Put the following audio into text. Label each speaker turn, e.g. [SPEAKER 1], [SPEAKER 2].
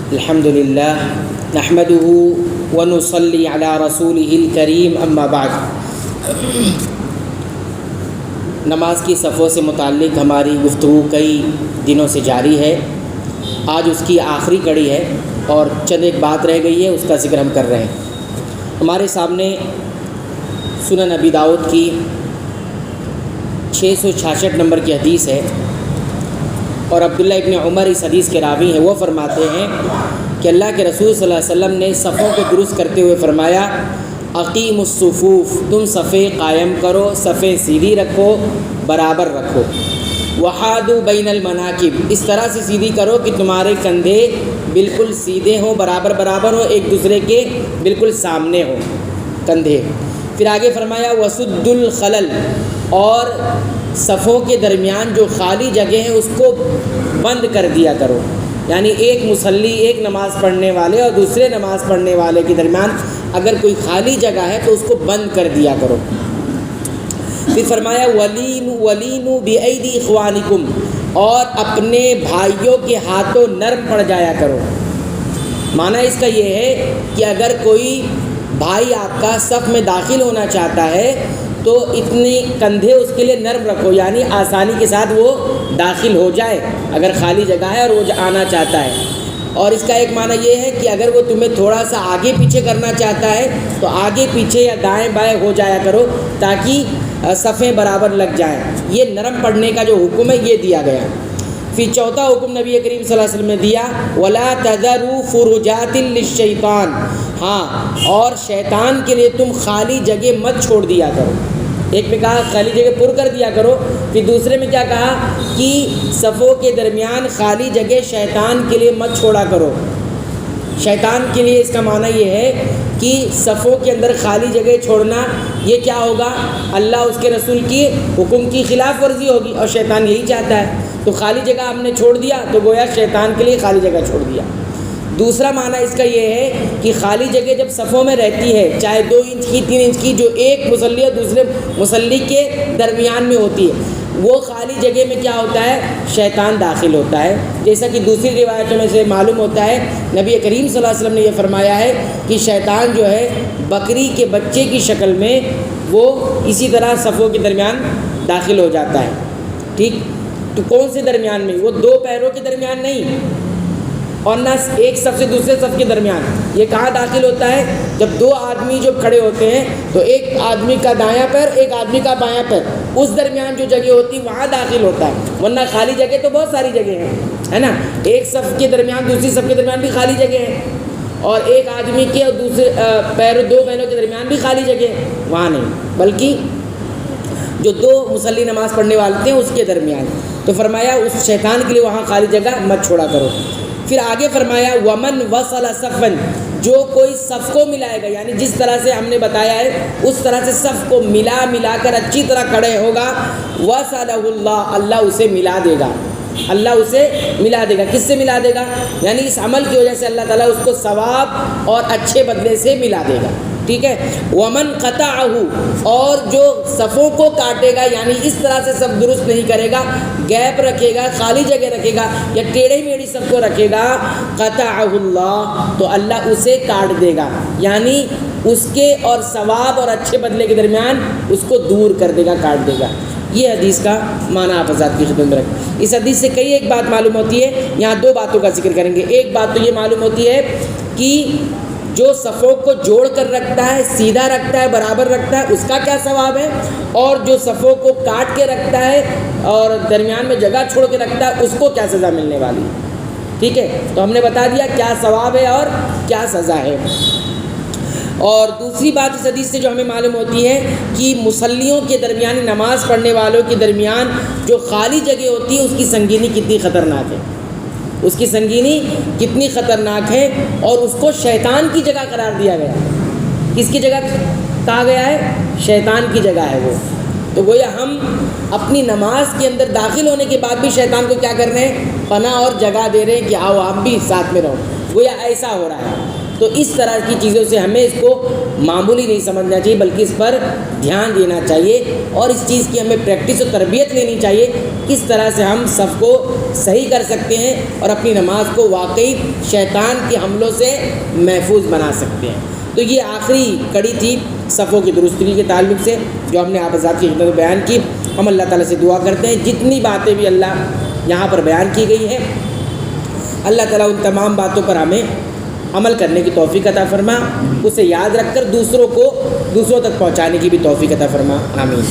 [SPEAKER 1] الحمدللہ نحمدہ ونصلی علی رسولہ الکریم اما بعد۔ نماز کی صفوں سے متعلق ہماری گفتگو کئی دنوں سے جاری ہے۔ آج اس کی آخری کڑی ہے اور چند ایک بات رہ گئی ہے، اس کا ذکر ہم کر رہے ہیں۔ ہمارے سامنے سنن ابی داؤد کی 666 نمبر کی حدیث ہے، اور عبداللہ ابن عمر اس حدیث کے راوی ہیں۔ وہ فرماتے ہیں کہ اللہ کے رسول صلی اللہ علیہ وسلم نے صفوں کو درست کرتے ہوئے فرمایا، اقیم الصفوف، تم صفیں قائم کرو، صفیں سیدھی رکھو، برابر رکھو۔ وحادوا بین المناکب، اس طرح سے سیدھی کرو کہ تمہارے کندھے بالکل سیدھے ہوں، برابر برابر ہوں، ایک دوسرے کے بالکل سامنے ہوں کندھے۔ پھر آگے فرمایا وسد الخلل، اور صفوں کے درمیان جو خالی جگہ ہیں اس کو بند کر دیا کرو، یعنی ایک مصلی، ایک نماز پڑھنے والے اور دوسرے نماز پڑھنے والے کے درمیان اگر کوئی خالی جگہ ہے تو اس کو بند کر دیا کرو۔ پھر فرمایا ولینوا بایدی اخوانکم، اور اپنے بھائیوں کے ہاتھوں نرم پڑ جایا کرو۔ معنی اس کا یہ ہے کہ اگر کوئی بھائی آپ کا صف میں داخل ہونا چاہتا ہے تو اتنے کندھے اس کے لیے نرم رکھو، یعنی آسانی کے ساتھ وہ داخل ہو جائے اگر خالی جگہ ہے اور وہ آنا چاہتا ہے۔ اور اس کا ایک معنی یہ ہے کہ اگر وہ تمہیں تھوڑا سا آگے پیچھے کرنا چاہتا ہے تو آگے پیچھے یا دائیں بائیں ہو جایا کرو تاکہ صفیں برابر لگ جائیں۔ یہ نرم پڑنے کا جو حکم ہے یہ دیا گیا۔ پھر چوتھا حکم نبی کریم صلی اللہ علیہ وسلم نے دیا، وَلَا تَذَرُوا فُرُجَاتٍ لِلشَّيْطَانِ، ہاں، اور شیطان کے لیے تم خالی جگہ مت چھوڑ دیا کرو۔ ایک میں کہا خالی جگہ پر کر دیا کرو، پھر دوسرے میں کیا کہا کہ صفوں کے درمیان خالی جگہ شیطان کے لیے مت چھوڑا کرو۔ شیطان کے لیے اس کا معنی یہ ہے کہ صفوں کے اندر خالی جگہ چھوڑنا یہ کیا ہوگا، اللہ اس کے رسول کی حکم کی خلاف ورزی ہوگی، اور شیطان یہی چاہتا ہے۔ تو خالی جگہ ہم نے چھوڑ دیا تو گویا شیطان کے لیے خالی جگہ چھوڑ دیا۔ دوسرا معنی اس کا یہ ہے کہ خالی جگہ جب صفوں میں رہتی ہے، چاہے 2 انچ کی 3 انچ کی، جو ایک مصلی اور دوسرے مصلی کے درمیان میں ہوتی ہے، وہ خالی جگہ میں کیا ہوتا ہے، شیطان داخل ہوتا ہے۔ جیسا کہ دوسری روایتوں میں سے معلوم ہوتا ہے، نبی کریم صلی اللہ علیہ وسلم نے یہ فرمایا ہے کہ شیطان جو ہے بکری کے بچے کی شکل میں وہ اسی طرح صفوں کے درمیان داخل ہو جاتا ہے۔ ٹھیک، تو کون سے درمیان میں؟ وہ 2 پیروں کے درمیان نہیں، اور نہ ایک صف سے دوسرے صف کے درمیان۔ یہ کہاں داخل ہوتا ہے؟ جب 2 آدمی جو کھڑے ہوتے ہیں تو ایک آدمی کا دایاں پیر، ایک آدمی کا بایاں پیر، اس درمیان جو جگہ ہوتی ہے وہاں داخل ہوتا ہے۔ ورنہ خالی جگہ تو بہت ساری جگہ ہیں، ہے نا، ایک صف کے درمیان دوسری صف کے درمیان بھی خالی جگہ ہے، اور ایک آدمی کے اور دوسرے پیر 2 بہنوں کے درمیان بھی خالی جگہ ہے، وہاں نہیں، بلکہ جو 2 مصلی نماز پڑھنے والے ہیں اس کے درمیان۔ تو فرمایا اس شیطان کے لیے وہاں خالی جگہ مت چھوڑا کرو۔ پھر آگے فرمایا ومن وصل صفا، جو کوئی صف کو ملائے گا، یعنی جس طرح سے ہم نے بتایا ہے اس طرح سے صف کو ملا کر اچھی طرح کھڑے ہوگا، وصلہ اللہ، اللہ اسے ملا دے گا، اللہ اسے ملا دے گا۔ کس سے ملا دے گا؟ یعنی اس عمل کی وجہ سے اللہ تعالیٰ اس کو ثواب اور اچھے بدلے سے ملا دے گا۔ ٹھیک ہے، ومن قطعہ، اور جو صفوں کو کاٹے گا، یعنی اس طرح سے صف درست نہیں کرے گا، گیپ رکھے گا، خالی جگہ رکھے گا یا ٹیڑھی میڑھی صف کو رکھے گا، قطعہ اللہ، تو اللہ اسے کاٹ دے گا، یعنی اس کے اور ثواب اور اچھے بدلے کے درمیان اس کو دور کر دے گا، کاٹ دے گا۔ یہ حدیث کا معنی آپ حضرات کی خدمت میں رکھیں۔ اس حدیث سے کئی ایک بات معلوم ہوتی ہے، یہاں 2 باتوں کا ذکر کریں گے۔ ایک بات تو یہ معلوم ہوتی ہے کہ جو صفوں کو جوڑ کر رکھتا ہے، سیدھا رکھتا ہے، برابر رکھتا ہے، اس کا کیا ثواب ہے، اور جو صفوں کو کاٹ کے رکھتا ہے اور درمیان میں جگہ چھوڑ کے رکھتا ہے اس کو کیا سزا ملنے والی ہے۔ ٹھیک ہے، تو ہم نے بتا دیا کیا ثواب ہے اور کیا سزا ہے۔ اور دوسری بات اس حدیث سے جو ہمیں معلوم ہوتی ہے کہ مصلیوں کے درمیان، نماز پڑھنے والوں کے درمیان جو خالی جگہ ہوتی ہے اس کی سنگینی کتنی خطرناک ہے، اس کی سنگینی کتنی خطرناک ہے، اور اس کو شیطان کی جگہ قرار دیا گیا۔ کس کی جگہ کہا گیا ہے؟ شیطان کی جگہ ہے وہ۔ تو گویا ہم اپنی نماز کے اندر داخل ہونے کے بعد بھی شیطان کو کیا کر رہے ہیں؟ پناہ اور جگہ دے رہے ہیں کہ آؤ آپ بھی ساتھ میں رہو۔ گویا ایسا ہو رہا ہے۔ تو اس طرح کی چیزوں سے ہمیں اس کو معمولی نہیں سمجھنا چاہیے، بلکہ اس پر دھیان دینا چاہیے اور اس چیز کی ہمیں پریکٹس و تربیت لینی چاہیے، کس طرح سے ہم صف کو صحیح کر سکتے ہیں اور اپنی نماز کو واقعی شیطان کے حملوں سے محفوظ بنا سکتے ہیں۔ تو یہ آخری کڑی تھی صفوں کی درستگی کے تعلق سے جو ہم نے آپ حضرات کی خدمت میں بیان کی۔ ہم اللہ تعالیٰ سے دعا کرتے ہیں جتنی باتیں بھی اللہ یہاں پر بیان کی گئی ہیں، اللہ تعالیٰ ان تمام باتوں پر ہمیں عمل کرنے کی توفیق عطا فرما، اسے یاد رکھ کر دوسروں تک پہنچانے کی بھی توفیق عطا فرما، آمین۔